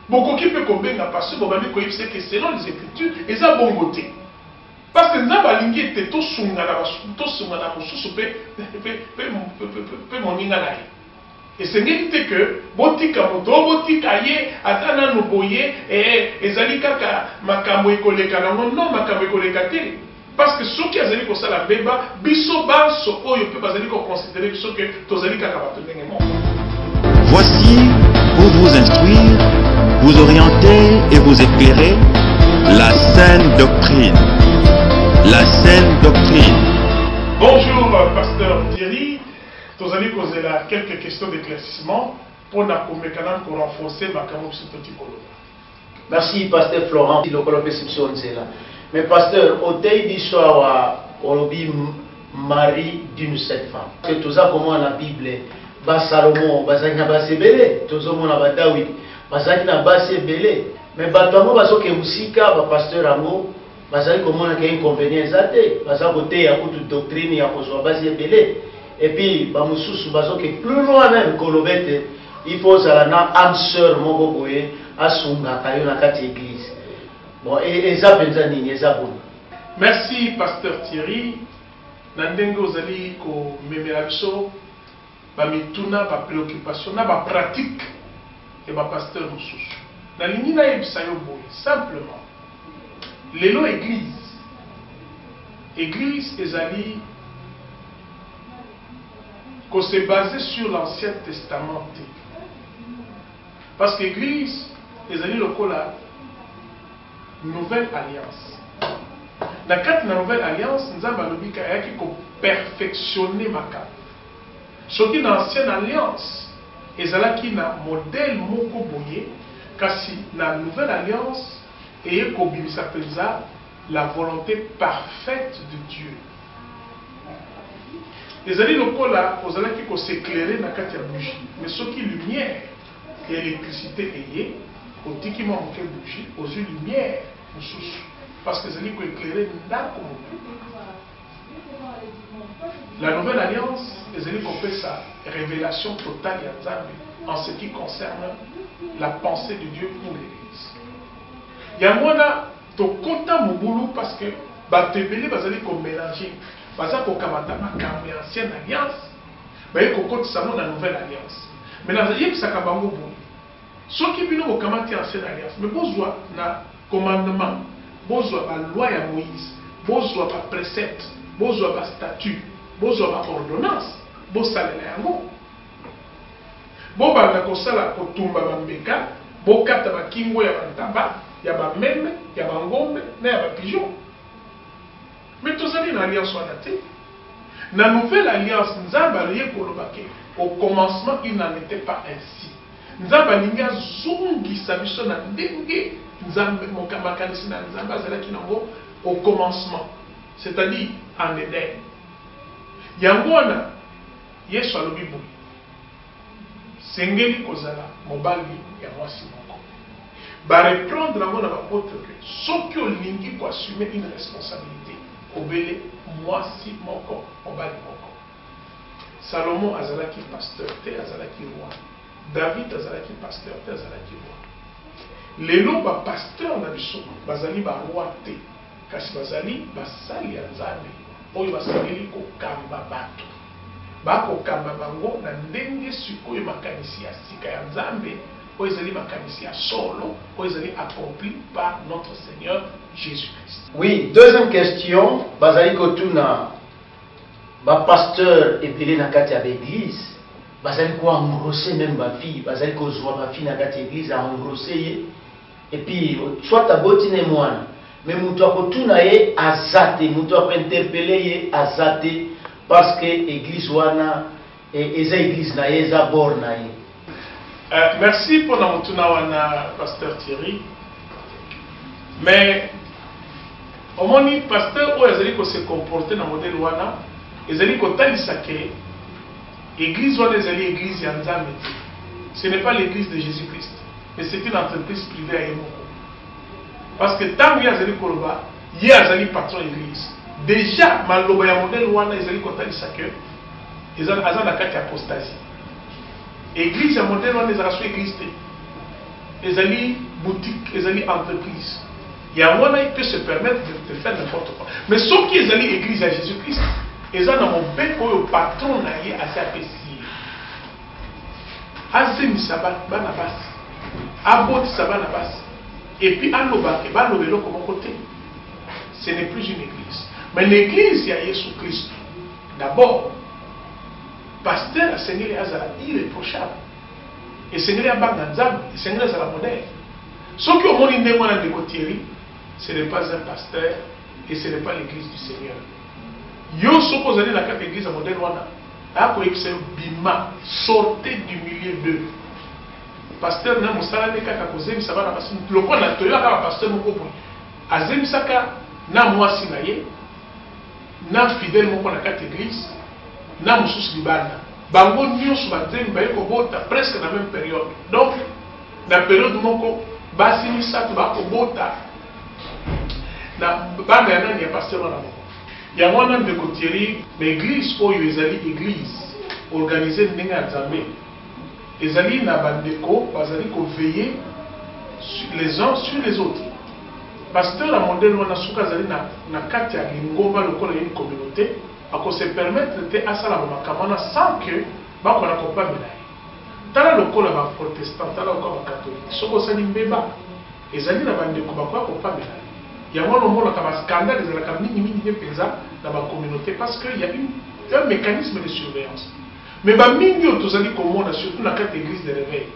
bokoki pe kobenga parce que bobandi ko yebisa que selon les écritures eza bongo te parce que nzamba alingi ete to sunga na mosusu pe moninga na ye esengeli te que botika moto botika ye ata nanu boye ezali kaka makambo ekoleka nango non makambo ekoleka te. Parce que ceux qui ont dit la beba, biso banso oyo pe bazali ko considérer biso que tozali kaka bato ndenge moko. Voici pour vous instruire, vous orienter et vous éclairer la saine doctrine. La saine doctrine. Bonjour pasteur Thierry. Tozali poser là quelques questions d'éclaircissement pour na komekana ko renforcer makambo ce petit kolo. Merci pasteur Florent le kolo perception là. Mais pasteur, au tey d'histoire, on dit mari d'une sept femmes. Que tout ça comment la Bible, bas Salomon, basaki na base belé, tout ça mon na David, basaki na base belé. Mais batamo baso ke musika, ba pasteur amo, basaki comment na ke inconvénient zate, basaki côté ya toute doctrine ya kozwa base belé. Et puis ba mususu baso ke plus loin même kolobete, il faut ça na âme sœur moko boye asunga kayo na kati église. Bon, merci pasteur Thierry. Nandenge ozali ko memela biso ba mituna ba préoccupation na ba pratique et ba pasteur mususu. Na lingi na yebisa yo boye simplement. Lelo église ezali ko se baser sur l'Ancien Testament. Parce que église ezali lokola Nouvelle Alliance. Dans la Nouvelle Alliance, nous avons dit qu'il y a perfectionner ma cap. Ce qui est dans l'Ancienne Alliance, et c'est là qu'il y a un modèle moko boye, car si dans la Nouvelle Alliance, et il y a la volonté parfaite de Dieu. Les alliés locaux là, aux alliés qui s'éclairer dans la bougie, mais ce qui lumière et électricité ayé, au dit qui manque bougie, aux yeux lumière, parce que les alliés qui éclairer n'a comme la nouvelle alliance, les alliés qui fait sa révélation totale en ce qui concerne la pensée de Dieu pour l'Église. Il y a moi là, tu comptes mon boulot parce que batebele bazali ko mélanger baza ko kamata makambo ya ancienne alliance ba yeko kotisa mo na nouvelle alliance mais na yeb saka bango bo soki bino ko kamata ancienne alliance mais bozwa na commandement bozwa ba loi ya Moïse bozwa ba précepte bozwa ba statut bozwa ba ordonnance bosalela yango bobanda kosala kotumba bambeka bokata bakingo ya bantaba ya ba meme ya ba ngombe na ya ba pigeon. Mais tous les alliances sont datées. La nouvelle alliance, au commencement, il n'en était pas ainsi. Nous avons au commencement, c'est-à-dire en Éden. Yangwana, Yesu alobi boy. Sengeli kozala mobali ya mwasi moko. Ba reprendre la mona ba autre que ceux qui ont lingi pour assumer une responsabilité. Obele mwasi moko mobali moko. Salomon azalaki pasteur te azalaki roi. David azalaki pasteur te azalaki roi. Lelo ba pasteur na biso bazali ba roi te. Kasi bazali basali ya Nzambe. Oyo basali ko kamba bato. Bako kamba bango na ndenge sikoyo makanisi ya sika ya Nzambe. Oyo ezali makanisi ya solo. Oyo ezali accompli par notre Seigneur Jésus-Christ. Oui, deuxième question, bazali kotuna ba pasteur ebele na kati ya l'église, bazali ko engrosser même ba fille, bazali ko zwa ba fille na kati ya église a engrosser ye. Et puis soit abotine mwana, mais mutu akotuna ye azate, mutu akinterpeller ye azate parce que église wana eza église na ye eza bor na ye. Merci pour la mutuna wana pasteur Thierry. Mais au moins, pasteur ou ezali ko se comporter dans modèle wana, ezali ko talisa ke église wana ezali église ya Nzambe. Ce n'est pas l'église de Jésus-Christ, mais c'est une entreprise privée à Yemoko. Parce que tant que ezali koloba, ye ezali patron église. Déjà maloba ya modèle wana ezali ko talisa ke ezali azana kati apostasie. Église ya modèle wana ezali so église te. Ezali boutique, ezali entreprise. Il y a un moment il peut se permettre de faire n'importe quoi. Mais ce qui est allé l'église à Jésus-Christ, ils ont mon bec au patron naïe à sa pessie. Azem sabat banabas, abot sabanabas, et puis à l'obak et balobelo comme côté. Ce n'est plus une église. Mais l'église, il y a Jésus-Christ. D'abord, pasteur a Seigneur Azara irréprochable. Et Seigneur Abanganzam, et Seigneur Azara modèle. Ceux qui ont mon idée de Thierry, ce n'est pas un pasteur et ce n'est pas l'église du Seigneur. Yo suppose aller dans la église à modèle wana. Ako ekse bima, sortez du milieu d'eux. Pasteur na musala ne kaka kozemi sabana basi loko na toyo ka pasteur moko boy. Azemi saka na mwasi na ye. Na fidèle moko na kati église, na mususu libana. Bango nyonso bazemi ba yeko bota presque na même période. Donc na période moko basi misatu ba ko bota na banda ya nani ya pasteur wana moko. Ya mwana ndeko Thierry, l'église oyo ezali église organisée ndenge ya Nzambe. Ezali na bandeko bazali ko veiller les uns sur les autres. Pasteur a modèle wana suka azali na kati ya lingomba lokola une communauté ako se permettre te asala makamana sans que bakona kopamela ye. Tala lokola ba protestant, tala lokola ba catholique. Soko sali mbeba ezali na bandeko bakwa kopamela ye. Il y a un scandale de la dans la communauté parce qu'il y a un mécanisme de surveillance. Mais il y a surtout dans cette église de réveil,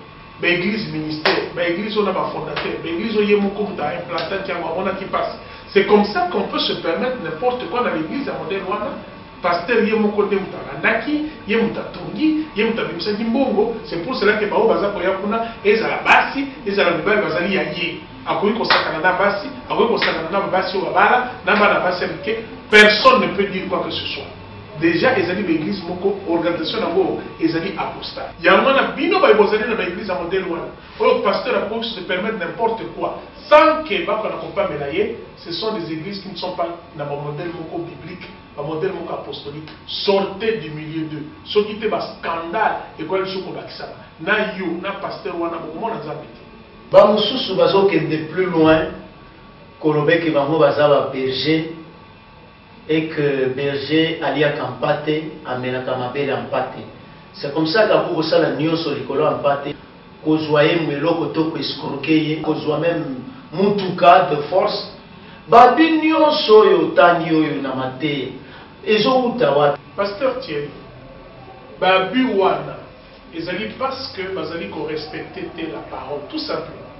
l'église ministère, l'église on a un fondateur, l'église on a un implantant qui passe. C'est comme ça qu'on peut se permettre n'importe quoi dans l'église à modèle wana. Pasteur yemoko de mutarandaki, yemutatongi, yemutabimusa jimbongo. C'est pour cela que bao baza koya kuna ezala basi, ezala mibali bazali yaye. personne ne peut dire quoi que ce soit. Déjà, ils ont dit l'église, l'organisation ils ont dit apostat. Il y a un bino dans l'église à modèle ou le pasteur a pu se permettre n'importe quoi. Sans que qu'on pas médaillé, ce sont des églises qui ne sont pas dans un modèle biblique, un modèle apostolique. Sortez du milieu d'eux. Ce qui était un scandale, et quoi le choc au Bakisa. Na yo, na pasteur ou na moment na zabité. Bamususu bazo kende plus loin, kolobe ke bango bazaba berger. Et que berger alia kampate amenaka mabele ampate. C'est comme ça que pour ça la nyonso likolo ampate kozwaye meloko to ko escroquer kozwa même mutuka de force babi nyonso yo tani yo na mate ezo utawa pasteur Thierry babi wana ezali parce que bazali ko respecter la parole tout simplement.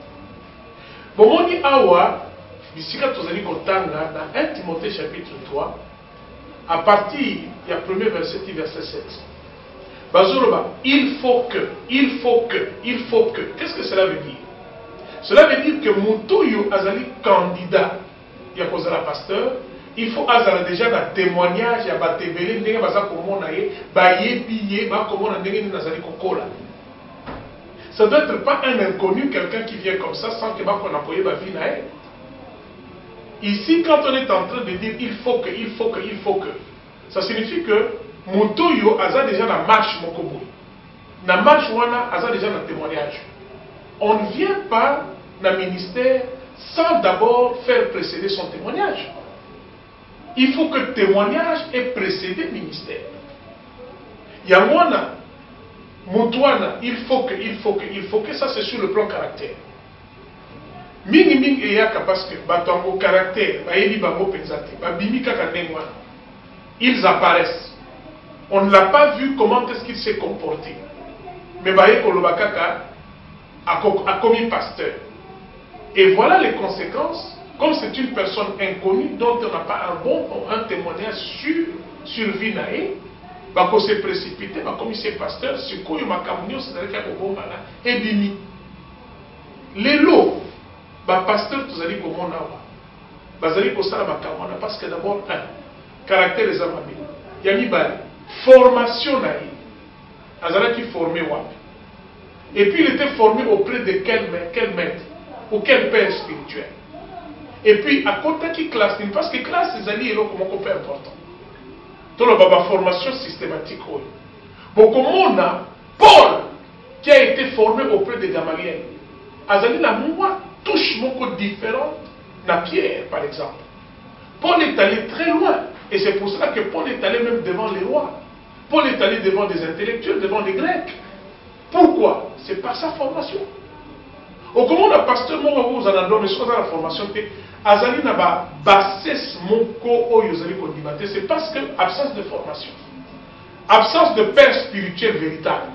Bomoni awa bisika tozali kotanga dans 1 Timothée chapitre 3 à partir du premier verset verset 7. Bazoloba, il faut que. Qu'est-ce que cela veut dire? Cela veut dire que Moutoyo azali candidat ya kozala pasteur, il faut azala déjà un témoignage ya batebele ndenge baza komona ye bayebi ba komona ndenge nazali kokola. Ça doit être pas un inconnu, quelqu'un qui vient comme ça sans que qu'on a koyeba vie na ye. Ici, quand on est en train de dire il faut que, ça signifie que Moutoyo a déjà la marche Mokobo. La marche wana a déjà le témoignage. On ne vient pas dans le ministère sans d'abord faire précéder son témoignage. Il faut que le témoignage ait précédé le ministère. Yamwana, Moutouana, il faut que, ça c'est sur le plan caractère. Mingi eyaka parce que batango caractère bayebi bango penzate babimika kanengwa ils apparaissent, on ne l'a pas vu comment est-ce qu'il s'est comporté, mais baye kolobakaka a commis pasteur, et voilà les conséquences. Comme c'est une personne inconnue dont on n'a pas un témoignage sur vie nae, bako se précipité bakomi se pasteur sikoyo makamunyo c'est-à-dire kobombana ebimi lelo ba pasteur tozali komona wa bazali kosala bakamona parce que d'abord un caractère les amabe ya mibale formation naïe azalaki formé wapi, et puis il était formé auprès de quel maître ou quel père spirituel, et puis à côté qui classe parce que classe les alliés là comment on fait important tout le baba formation systématique. Bon comme on a Paul qui a été formé auprès de Gamaliel azali la moi touche beaucoup différente na Pierre par exemple. Paul est allé très loin et c'est pour cela que Paul est allé même devant les rois. Paul est allé devant des intellectuels, devant les Grecs. Pourquoi? C'est par sa formation. Au comment la pasteur Moko vous en a donné soit dans la formation azali na ba bassesse moko oyo zali ko dibater, c'est parce que absence de formation. Absence de père spirituel véritable.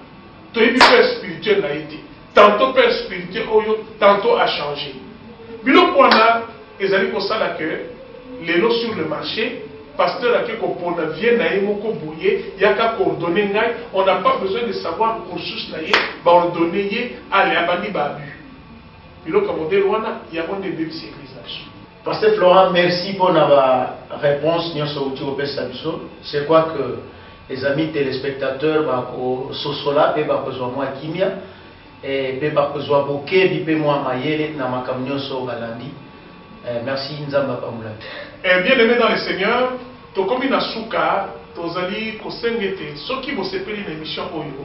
Tu es du père spirituel n'a été. Tantôt père spirituel, tantôt a changé. Bilo Kwana, ils allaient pour ça que les lots sur le marché, pasteur a quelque chose vient naïe moko bouillé, il y a qu'à coordonner naïe, on n'a pas besoin de savoir pour sous naïe, ordonner à l'abani babu. Bilo comme modèle wana, il y a un des défis églises là-dessus. Pasteur Florent, merci pour la réponse. C'est quoi que les amis téléspectateurs, Sosola, Besoa Kimia, et Besoa Boké, Bipémoa Mayele, Namakamnyo Balandi. Merci, Nzamba Pamoula. Bien aimé dans le Seigneur, Tokomi Nasuka, Tozali, Kosengete, ceux qui vont s'épeler une émission Oyo,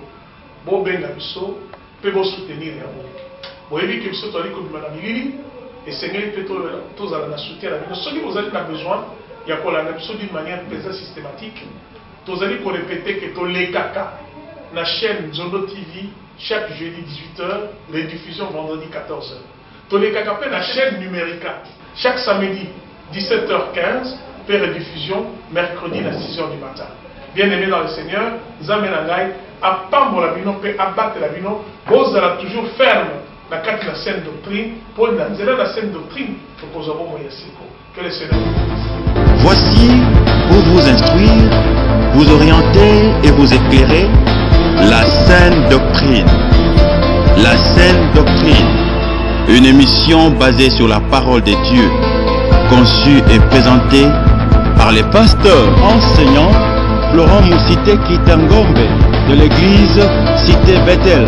Bobenga Biso, peuvent soutenir Yamo. Vous avez vu que Biso Toli Kobimanamili, et Seigneur peut tous à la soutien à la vie. Ceux qui vous avez besoin, il y a quoi la d'une manière très systématique. Vous allez répéter que tous les caca, la chaîne Zono TV, chaque jeudi 18h, les diffusions vendredi 14h. Tous les caca, la chaîne numérique, chaque samedi 17h15, puis rediffusion mercredi à 6h du matin. Bien aimé dans le Seigneur, Zamenangai, à Pambo la bino, puis abattre la bino, vous allez toujours ferme. La carte de la saine doctrine, pour la saine doctrine, que le Seigneur vous bénisse. Voici, pour vous instruire, vous orienter et vous éclairer, la saine doctrine. La saine doctrine. Une émission basée sur la parole de Dieu, conçue et présentée par les pasteurs enseignants Florent Moussité Kitangombe de l'église Cité Bethel.